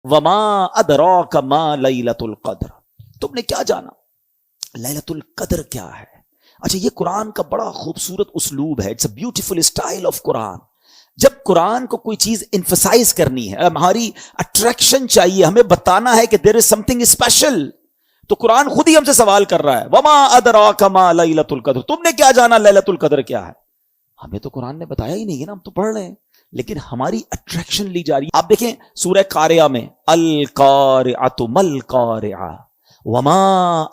وما ادراک ما لیلۃ القدر، تم نے کیا جانا لیلۃ القدر کیا ہے؟ اچھا، یہ قرآن کا بڑا خوبصورت اسلوب ہے، it's a beautiful style of Quran. جب قرآن کو کوئی چیز انفسائز کرنی ہے، ہماری اٹریکشن چاہیے، ہمیں بتانا ہے کہ دیر از سم تھنگ اسپیشل، تو قرآن خود ہی ہم سے سوال کر رہا ہے وما ادراک ما لیلۃ القدر، تم نے کیا جانا لیلۃ القدر کیا ہے؟ ہمیں تو قرآن نے بتایا ہی نہیں ہے نا، ہم تو پڑھ رہے ہیں، لیکن ہماری اٹریکشن لی جا رہی ہے. آپ دیکھیں سورہ قاریہ میں القارعۃ مل قارعہ وما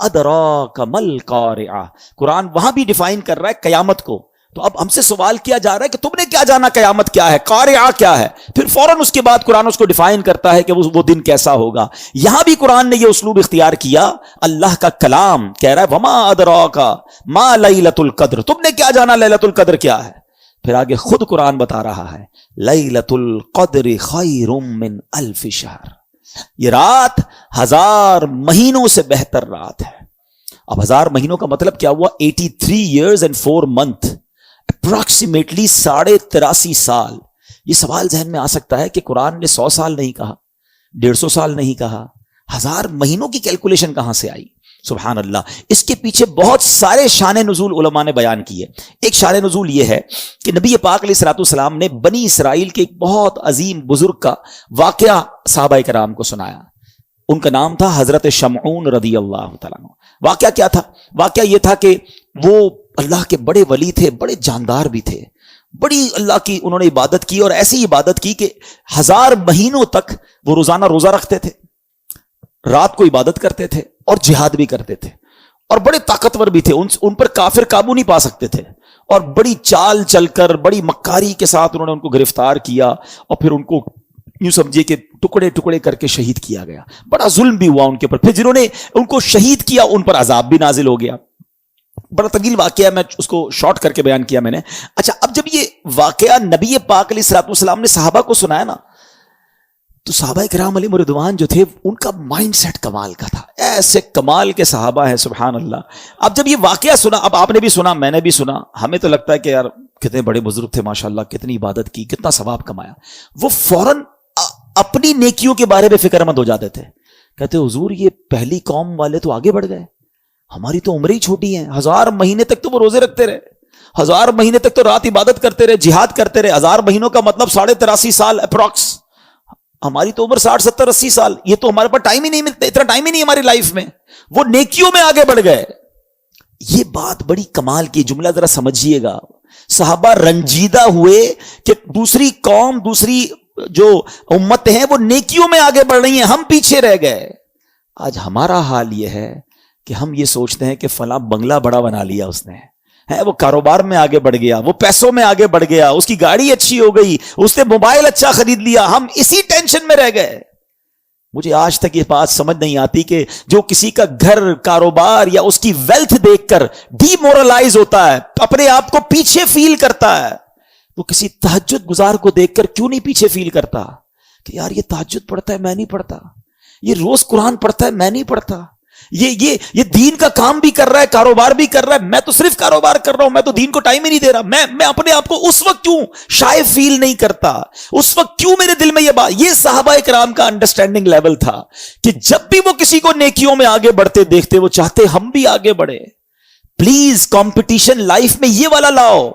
ادراک مل قارعہ، قرآن وہاں بھی ڈیفائن کر رہا ہے قیامت کو. تو اب ہم سے سوال کیا جا رہا ہے کہ تم نے کیا جانا قیامت کیا ہے، قارعہ کیا ہے، پھر فوراً اس کے بعد قرآن اس کو ڈیفائن کرتا ہے کہ وہ دن کیسا ہوگا. یہاں بھی قرآن نے یہ اسلوب اختیار کیا، اللہ کا کلام کہہ رہا ہے وما ادراک ما لیلۃ القدر، تم نے کیا جانا لیلۃ القدر کیا ہے. پھر آگے خود قرآن بتا رہا ہے لیلۃ القدر خیر من الف شہر، یہ رات 1000 مہینوں سے بہتر رات ہے. اب 1000 مہینوں کا مطلب کیا ہوا؟ 83 years and 4 months، اپروکسیمیٹلی 83.5 سال. یہ سوال ذہن میں آ سکتا ہے کہ قرآن نے 100 سال نہیں کہا، 150 سال نہیں کہا، 1000 مہینوں کی کیلکولیشن کہاں سے آئی؟ سبحان اللہ. اس کے پیچھے بہت سارے شان نزول علماء نے بیان کیے. ایک شان نزول یہ ہے کہ نبی پاک علیہ الصلوۃ والسلام نے بنی اسرائیل کے ایک بہت عظیم بزرگ کا واقعہ صحابہ کرام کو سنایا. ان کا نام تھا حضرت شمعون رضی اللہ تعالیٰ عنہ. واقعہ کیا تھا؟ واقعہ یہ تھا کہ وہ اللہ کے بڑے ولی تھے، بڑے جاندار بھی تھے، بڑی اللہ کی انہوں نے عبادت کی، اور ایسی عبادت کی کہ 1000 مہینوں تک وہ روزانہ روزہ رکھتے تھے، رات کو عبادت کرتے تھے اور جہاد بھی کرتے تھے، اور بڑے طاقتور بھی تھے. ان پر کافر قابو نہیں پا سکتے تھے، اور بڑی چال چل کر بڑی مکاری کے ساتھ انہوں نے ان کو گرفتار کیا، اور پھر ان کو یوں سمجھے کہ ٹکڑے ٹکڑے کر کے شہید کیا گیا. بڑا ظلم بھی ہوا ان کے اوپر. پھر جنہوں نے ان کو شہید کیا ان پر عذاب بھی نازل ہو گیا. بڑا طویل واقعہ، میں اس کو شارٹ کر کے بیان کیا میں نے. اچھا، اب جب یہ واقعہ نبی پاک علیہ الصلوۃ والسلام نے صحابہ کو سنایا نا، تو صحابہ کرام علیہم رضوان جو تھے ان کا مائنڈ سیٹ کمال کا تھا. ایسے کمال کے صحابہ ہیں سبحان اللہ. اب جب یہ واقعہ سنا، اب آپ نے بھی سنا، میں نے بھی سنا، ہمیں تو لگتا ہے کہ یار کتنے بڑے بزرگ تھے ماشاءاللہ، کتنی عبادت کی، کتنا ثواب کمایا. وہ فوراً اپنی نیکیوں کے بارے میں فکر مند ہو جاتے تھے. کہتے حضور یہ پہلی قوم والے تو آگے بڑھ گئے، ہماری تو عمریں ہی چھوٹی ہیں. 1000 مہینے تک تو وہ روزے رکھتے رہے، 1000 مہینے تک تو رات عبادت کرتے رہے، جہاد کرتے رہے. 1000 مہینوں کا مطلب 83.5 سال اپروکس. ہماری تو عمر 60 70 80 سال. یہ تو ہمارے پاس ٹائم ہی نہیں ملتا، اتنا ٹائم ہی نہیں ہماری لائف میں. وہ نیکیوں میں آگے بڑھ گئے. یہ بات بڑی کمال کی. جملہ ذرا سمجھیے گا. صحابہ رنجیدہ ہوئے کہ دوسری قوم، دوسری جو امت ہیں وہ نیکیوں میں آگے بڑھ رہی ہیں، ہم پیچھے رہ گئے. آج ہمارا حال یہ ہے کہ ہم یہ سوچتے ہیں کہ فلاں بنگلہ بڑا بنا لیا اس نے، ہے وہ کاروبار میں آگے بڑھ گیا، وہ پیسوں میں آگے بڑھ گیا، اس کی گاڑی اچھی ہو گئی، اس نے موبائل اچھا خرید لیا، ہم اسی ٹینشن میں رہ گئے. مجھے آج تک یہ بات سمجھ نہیں آتی کہ جو کسی کا گھر، کاروبار یا اس کی ویلتھ دیکھ کر ڈی مورلائز ہوتا ہے، اپنے آپ کو پیچھے فیل کرتا ہے، وہ کسی تہجد گزار کو دیکھ کر کیوں نہیں پیچھے فیل کرتا کہ یار یہ تہجد پڑھتا ہے میں نہیں پڑھتا، یہ روز قرآن پڑھتا ہے میں نہیں پڑھتا، یہ دین کا کام بھی کر رہا ہے، کاروبار بھی کر رہا ہے، میں تو صرف کاروبار کر رہا ہوں، میں تو دین کو ٹائم ہی نہیں دے رہا. میں اپنے آپ کو اس وقت کیوں شائع فیل نہیں کرتا؟ اس وقت کیوں میرے دل میں یہ بات؟ یہ صحابہ کرام کا انڈرسٹینڈنگ لیول تھا کہ جب بھی وہ کسی کو نیکیوں میں آگے بڑھتے دیکھتے وہ چاہتے ہم بھی آگے بڑھے. پلیز کمپٹیشن لائف میں یہ والا لاؤ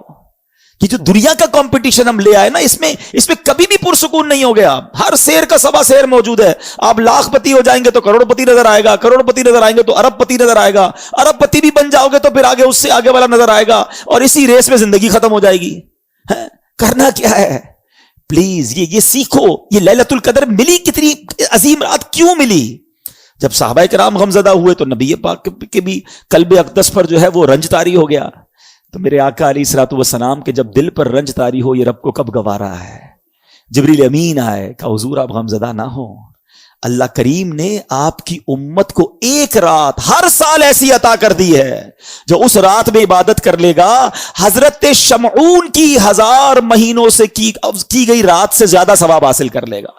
کہ جو دنیا کا کمپٹیشن ہم لے آئے نا، اس میں کبھی بھی پرسکون نہیں ہو گیا. ہر شیر کا سوا شیر موجود ہے. آپ لاکھ پتی ہو جائیں گے تو کروڑ پتی نظر آئے گا، کروڑ پتی نظر آئیں گے تو ارب پتی نظر آئے گا، ارب پتی بھی بن جاؤ گے تو پھر آگے اس سے آگے والا نظر آئے گا، اور اسی ریس میں زندگی ختم ہو جائے گی. کرنا کیا ہے؟ پلیز یہ سیکھو. یہ لیلۃ القدر ملی، کتنی عظیم رات کیوں ملی؟ جب صحابہ کرام غمزدہ ہوئے تو نبی پاک کے بھی قلب اقدس پر جو ہے وہ رنج طاری ہو گیا. تو میرے آقا علیہ الصلوۃ والسلام کے جب دل پر رنج طاری ہو، یہ رب کو کب گوارا ہے؟ جبریل امین آئے کہ حضور آپ غمزدہ نہ ہو، اللہ کریم نے آپ کی امت کو ایک رات ہر سال ایسی عطا کر دی ہے جو اس رات میں عبادت کر لے گا حضرت شمعون کی 1000 مہینوں سے کی گئی رات سے زیادہ ثواب حاصل کر لے گا.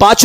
5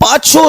5